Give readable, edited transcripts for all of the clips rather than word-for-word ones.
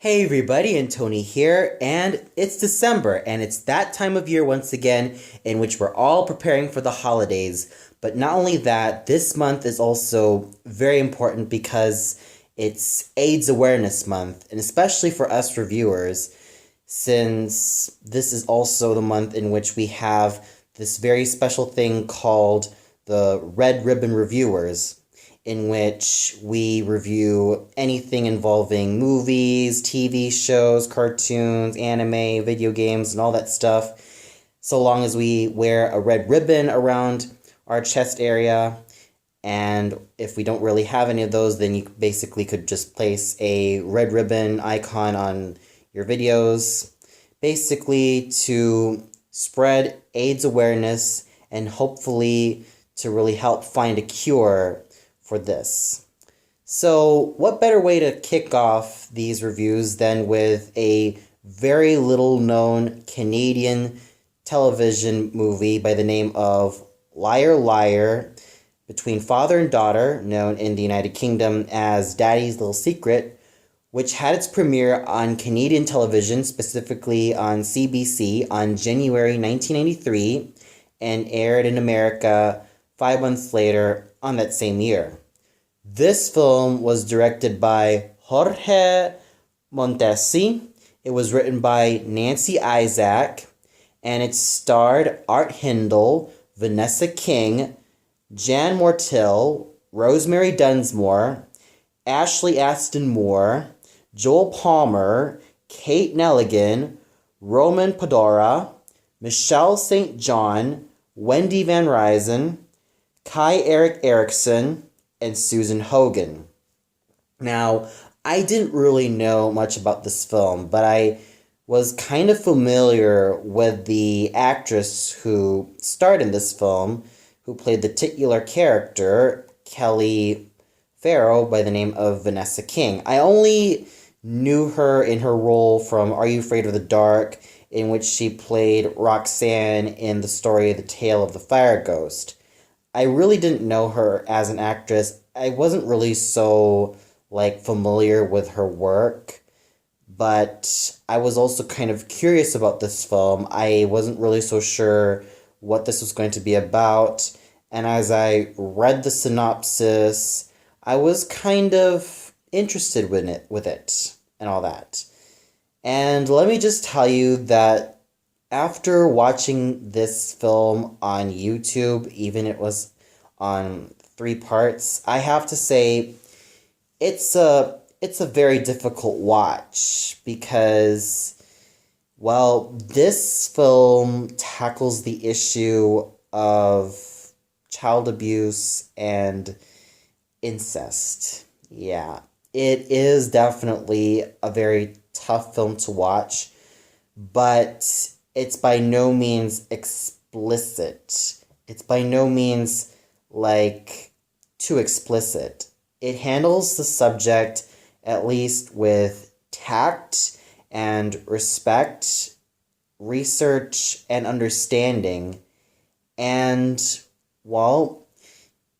Hey everybody, and Tony here, and it's December, and it's that time of year once again in which we're all preparing for the holidays. But not only that, this month is also very important because it's AIDS Awareness Month, and especially for us reviewers, since this is also the month in which we have this very special thing called the Red Ribbon Reviewers, in which we review anything involving movies, TV shows, cartoons, anime, video games, and all that stuff, so long as we wear a red ribbon around our chest area. And if we don't really have any of those, then you basically could just place a red ribbon icon on your videos, basically to spread AIDS awareness and hopefully to really help find a cure for this. So, what better way to kick off these reviews than with a very little known Canadian television movie by the name of Liar Liar, between father and daughter, known in the United Kingdom as Daddy's Little Secret, which had its premiere on Canadian television, specifically on CBC, on January 1993, and aired in America 5 months later on that same year. This film was directed by Jorge Montesi. It was written by Nancy Isaac, and it starred Art Hindle, Vanessa King, Jan Mortill, Rosemary Dunsmore, Ashley Aston Moore, Joel Palmer, Kate Nelligan, Roman Podora, Michelle St. John, Wendy Van Ryzen, Kai Eric Erickson, and Susan Hogan. Now, I didn't really know much about this film, but I was kind of familiar with the actress who starred in this film, who played the titular character, Kelly Farrow, by the name of Vanessa King. I only knew her in her role from Are You Afraid of the Dark, in which she played Roxanne in the story The Tale of the Fire Ghost. I really didn't know her as an actress. I wasn't really so, familiar with her work, but I was also kind of curious about this film. I wasn't really so sure what this was going to be about, and as I read the synopsis, I was kind of interested with it, and all that. And let me just tell you that after watching this film on YouTube, even it was on 3 parts, I have to say it's a very difficult watch because, well, this film tackles the issue of child abuse and incest. Yeah, it is definitely a very tough film to watch, but it's by no means explicit. It's by no means, too explicit. It handles the subject, at least with tact and respect, research, and understanding. And, well,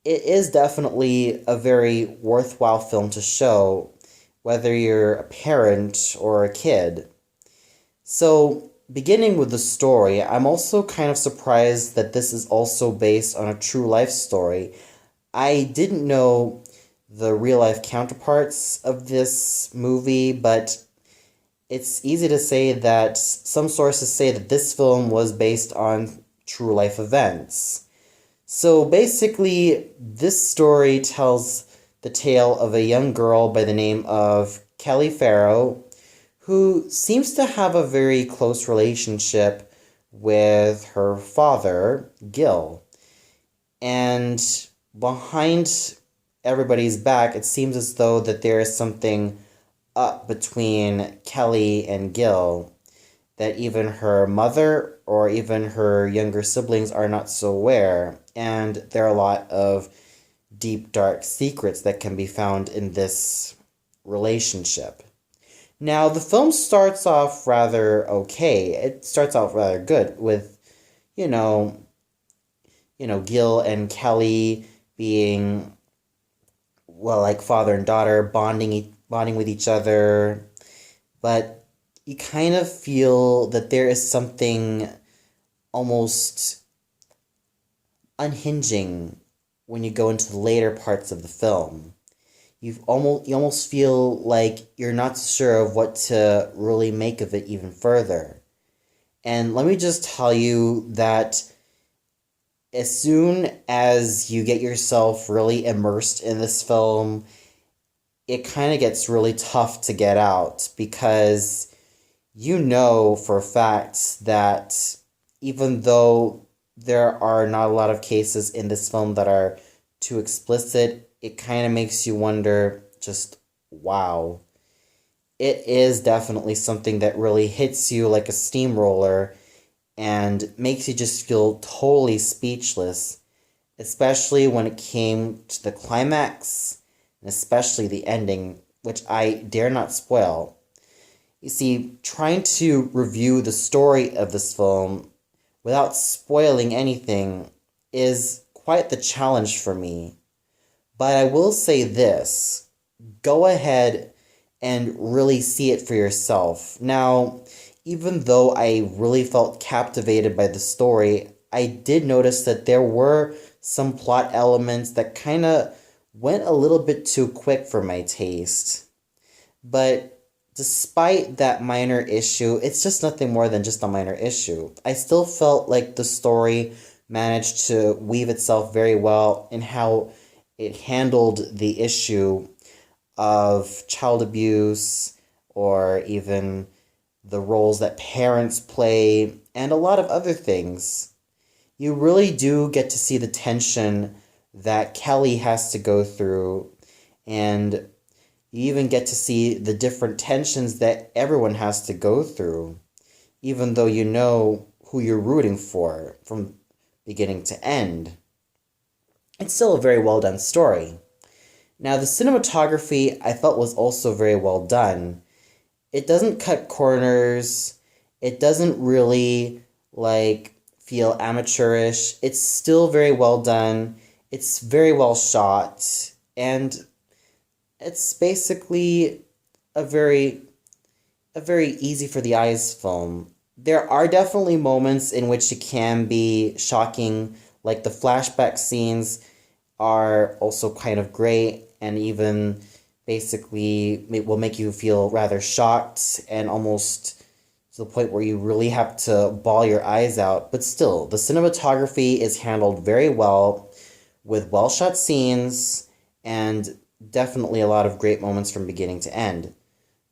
it is definitely a very worthwhile film to show, whether you're a parent or a kid. So, beginning with the story, I'm also kind of surprised that this is also based on a true life story. I didn't know the real life counterparts of this movie, but it's easy to say that some sources say that this film was based on true life events. So basically, this story tells the tale of a young girl by the name of Kelly Farrow, who seems to have a very close relationship with her father, Gil. And behind everybody's back, it seems as though that there is something up between Kelly and Gil that even her mother or even her younger siblings are not so aware. And there are a lot of deep, dark secrets that can be found in this relationship. Now, the film starts off rather okay. It starts off rather good with, Gil and Kelly being, well, like father and daughter, bonding with each other, but you kind of feel that there is something almost unhinging when you go into the later parts of the film. You almost feel like you're not sure of what to really make of it even further. And let me just tell you that as soon as you get yourself really immersed in this film, it kind of gets really tough to get out because you know for a fact that even though there are not a lot of cases in this film that are too explicit, it kind of makes you wonder just, wow. It is definitely something that really hits you like a steamroller and makes you just feel totally speechless, especially when it came to the climax and especially the ending, which I dare not spoil. You see, trying to review the story of this film without spoiling anything is quite the challenge for me. But I will say this, go ahead and really see it for yourself. Now, even though I really felt captivated by the story, I did notice that there were some plot elements that kind of went a little bit too quick for my taste. But despite that minor issue, it's just nothing more than just a minor issue. I still felt like the story managed to weave itself very well in how it handled the issue of child abuse or even the roles that parents play and a lot of other things. You really do get to see the tension that Kelly has to go through, and you even get to see the different tensions that everyone has to go through, even though you know who you're rooting for from beginning to end. It's still a very well done story. Now, the cinematography I felt was also very well done. It doesn't cut corners. It doesn't really feel amateurish. It's still very well done. It's very well shot, and it's basically a very easy for the eyes film. There are definitely moments in which it can be shocking, like the flashback scenes are also kind of great and even basically will make you feel rather shocked and almost to the point where you really have to bawl your eyes out. But still, the cinematography is handled very well with well shot scenes and definitely a lot of great moments from beginning to end.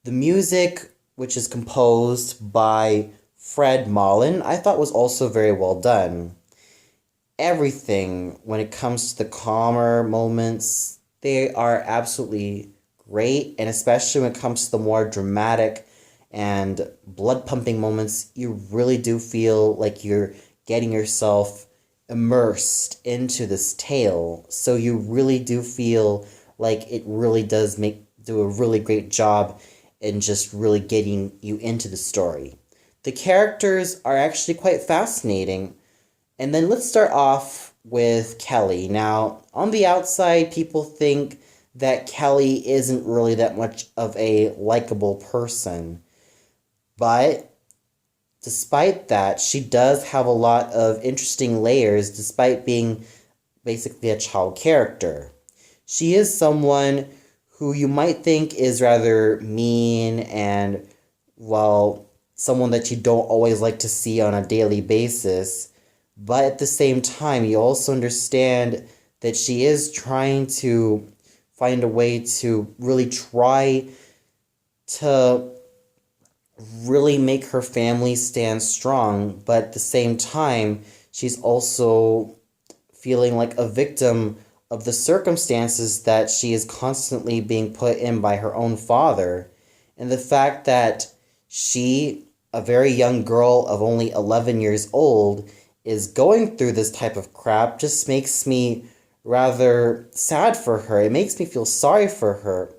The music, which is composed by Fred Mullen, I thought was also very well done. Everything, when it comes to the calmer moments, they are absolutely great, and especially when it comes to the more dramatic and blood-pumping moments, you really do feel like you're getting yourself immersed into this tale. So you really do feel like it really does do a really great job in just really getting you into the story. The characters are actually quite fascinating. And then let's start off with Kelly. Now, on the outside, people think that Kelly isn't really that much of a likable person. But despite that, she does have a lot of interesting layers despite being basically a child character. She is someone who you might think is rather mean and, well, someone that you don't always like to see on a daily basis. But at the same time, you also understand that she is trying to find a way to really try to really make her family stand strong. But at the same time, she's also feeling like a victim of the circumstances that she is constantly being put in by her own father. And the fact that she, a very young girl of only 11 years old, is going through this type of crap just makes me rather sad for her. It makes me feel sorry for her.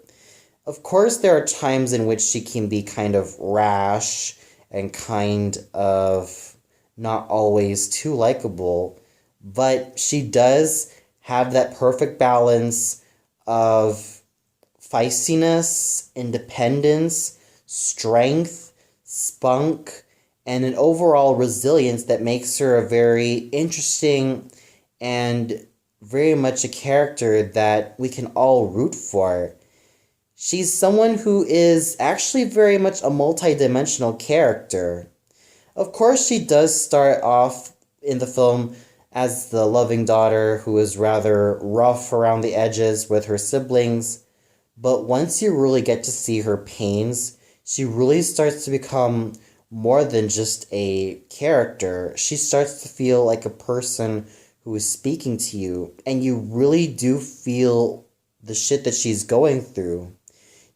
Of course, there are times in which she can be kind of rash and kind of not always too likable, but she does have that perfect balance of feistiness, independence, strength, spunk, and an overall resilience that makes her a very interesting and very much a character that we can all root for. She's someone who is actually very much a multidimensional character. Of course, she does start off in the film as the loving daughter who is rather rough around the edges with her siblings, but once you really get to see her pains, she really starts to become more than just a character. She starts to feel like a person who is speaking to you, and you really do feel the shit that she's going through.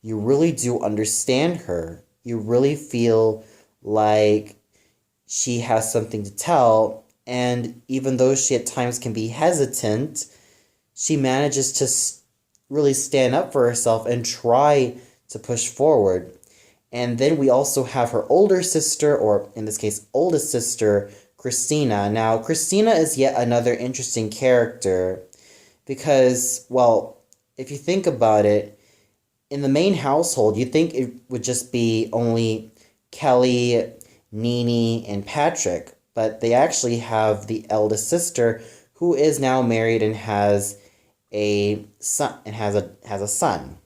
You really do understand her. You really feel like she has something to tell, and even though she at times can be hesitant, she manages to really stand up for herself and try to push forward. And then we also have her older sister, or in this case, oldest sister, Christina. Now, Christina is yet another interesting character because, well, if you think about it, in the main household, you'd think it would just be only Kelly, Nene, and Patrick, but they actually have the eldest sister who is now married and has a son and has a son.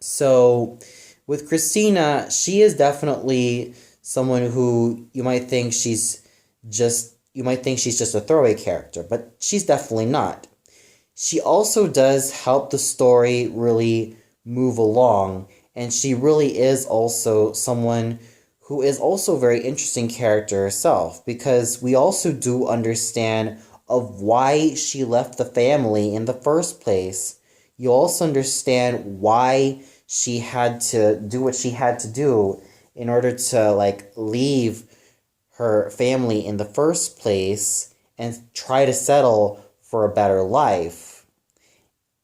So with Christina, she is definitely someone who you might think she's just a throwaway character, but she's definitely not. She also does help the story really move along, and she really is also someone who is also a very interesting character herself, because we also do understand of why she left the family in the first place. You also understand why she had to do what she had to do in order to leave her family in the first place and try to settle for a better life.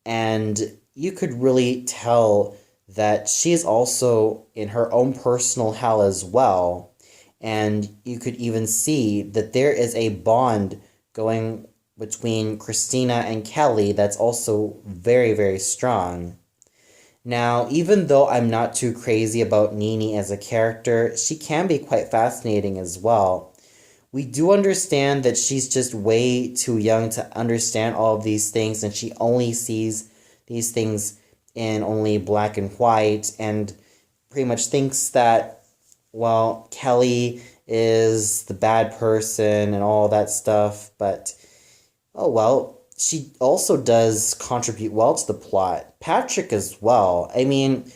And you could really tell that she is also in her own personal hell as well. And you could even see that there is a bond going between Christina and Kelly that's also very, very strong. Now, even though I'm not too crazy about Nene as a character, she can be quite fascinating as well. We do understand that she's just way too young to understand all of these things, and she only sees these things in only black and white, and pretty much thinks that, well, Kelly is the bad person and all that stuff, but, oh well, she also does contribute well to the plot. Patrick as well. I mean,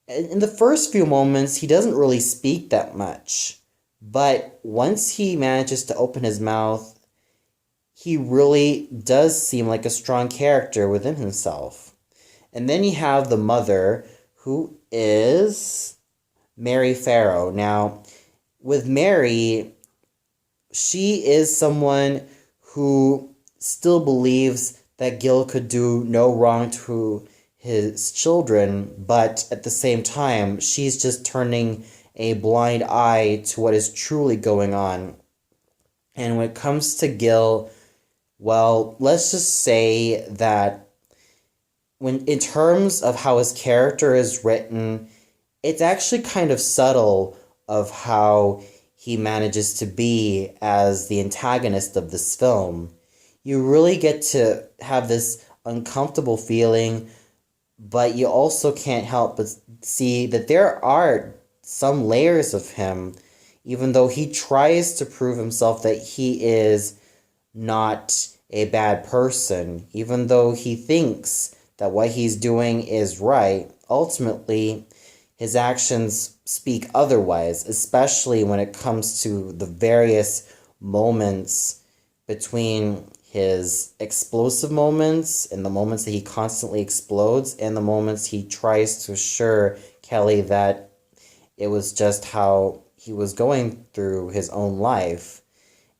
in the first few moments, he doesn't really speak that much, but once he manages to open his mouth, he really does seem like a strong character within himself. And then you have the mother, who is Mary Farrow. Now, with Mary, she is someone who still believes that Gil could do no wrong to his children, but at the same time, she's just turning a blind eye to what is truly going on. And when it comes to Gil, well, let's just say that when in terms of how his character is written, it's actually kind of subtle of how he manages to be as the antagonist of this film. You really get to have this uncomfortable feeling, but you also can't help but see that there are some layers of him, even though he tries to prove himself that he is not a bad person, even though he thinks that what he's doing is right. Ultimately, his actions speak otherwise, especially when it comes to the various moments between his explosive moments and the moments that he constantly explodes and the moments he tries to assure Kelly that it was just how he was going through his own life.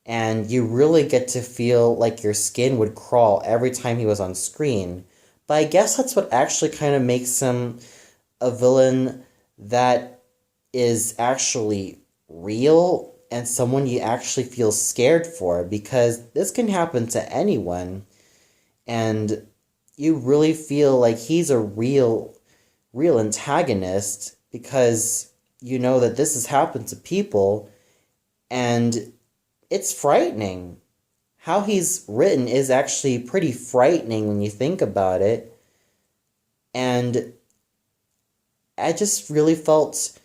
And you really get to feel like your skin would crawl every time he was on screen. But I guess that's what actually kind of makes him a villain that is actually real and someone you actually feel scared for, because this can happen to anyone, and you really feel like he's a real antagonist, because you know that this has happened to people, and it's frightening. How he's written is actually pretty frightening when you think about it. And I just felt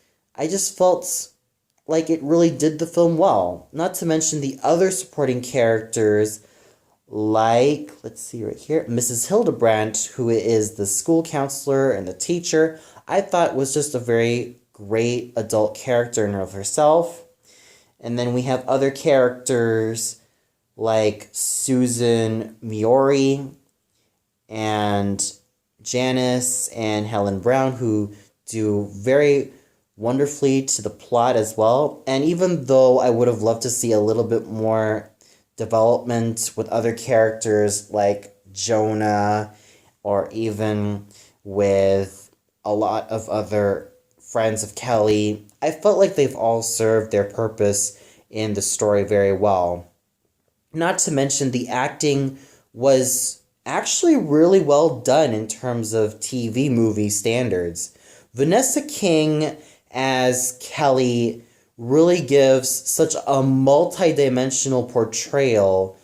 like it really did the film well. Not to mention the other supporting characters, like, let's see right here, Mrs. Hildebrandt, who is the school counselor and the teacher. I thought was just a very great adult character in and of herself. And then we have other characters like Susan Miori and Janice and Helen Brown, who do very wonderfully to the plot as well. And even though I would have loved to see a little bit more development with other characters like Jonah, or even with a lot of other friends of Kelly, I felt like they've all served their purpose in the story very well. Not to mention the acting was actually really well done in terms of TV movie standards. Vanessa King as Kelly really gives such a multi-dimensional portrayal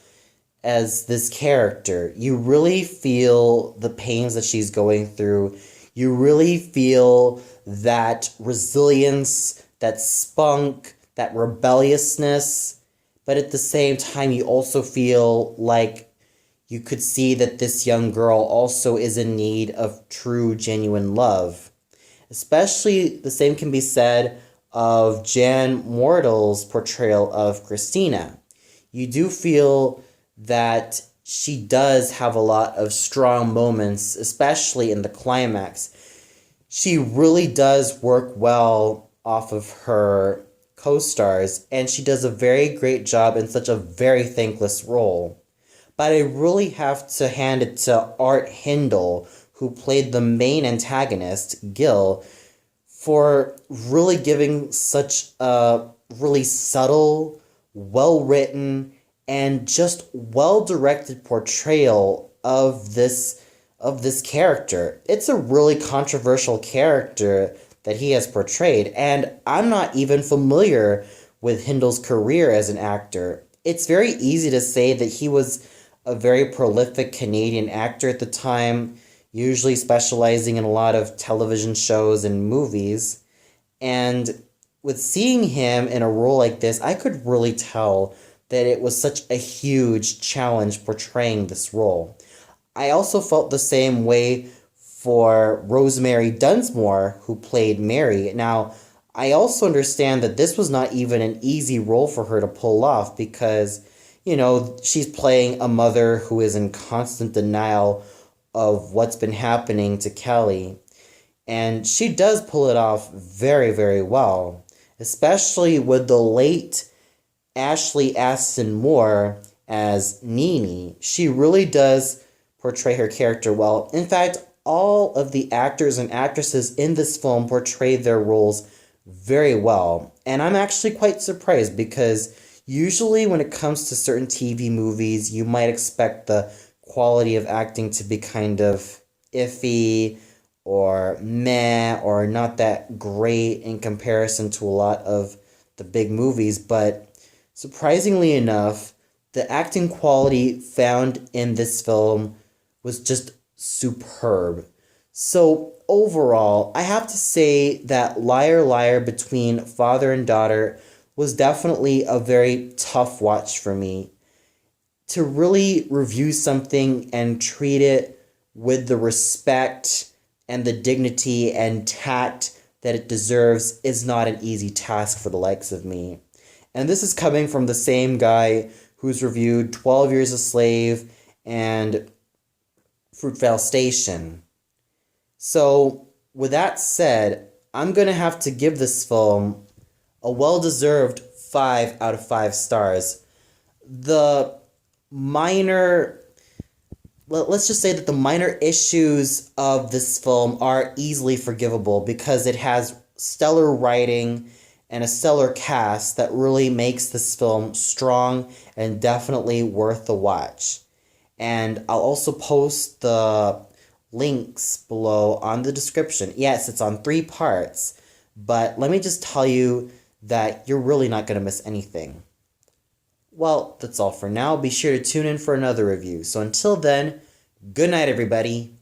as this character. You really feel the pains that she's going through. You really feel that resilience, that spunk, that rebelliousness, but at the same time you also feel like you could see that this young girl also is in need of true, genuine love. Especially the same can be said of Jan Mordel's portrayal of Christina. You do feel that she does have a lot of strong moments, especially in the climax. She really does work well off of her co-stars, and she does a very great job in such a very thankless role. But I really have to hand it to Art Hindle, who played the main antagonist, Gil, for really giving such a really subtle, well-written, and just well-directed portrayal of this character. It's a really controversial character that he has portrayed, and I'm not even familiar with Hindle's career as an actor. It's very easy to say that he was a very prolific Canadian actor at the time, usually specializing in a lot of television shows and movies. And with seeing him in a role like this, I could really tell that it was such a huge challenge portraying this role. I also felt the same way for Rosemary Dunsmore, who played Mary. Now, I also understand that this was not even an easy role for her to pull off because, you know, she's playing a mother who is in constant denial of what's been happening to Kelly. And she does pull it off very, very well, especially with the late Ashley Aston Moore as Nini. She really does portray her character well. In fact, all of the actors and actresses in this film portray their roles very well. And I'm actually quite surprised because usually when it comes to certain TV movies, you might expect the quality of acting to be kind of iffy or meh or not that great in comparison to a lot of the big movies. But surprisingly enough, the acting quality found in this film was just superb. So overall, I have to say that Liar Liar between father and daughter was definitely a very tough watch for me. To really review something and treat it with the respect and the dignity and tact that it deserves is not an easy task for the likes of me. And this is coming from the same guy who's reviewed 12 Years a Slave and Fruitvale Station. So, with that said, I'm going to have to give this film a well-deserved 5 out of 5 stars. The minor... Let's just say that the minor issues of this film are easily forgivable because it has stellar writing and a stellar cast that really makes this film strong and definitely worth the watch. And I'll also post the links below on the description. Yes, it's on 3 parts. but let me just tell you that you're really not going to miss anything. Well, that's all for now. Be sure to tune in for another review. So until then, good night, everybody.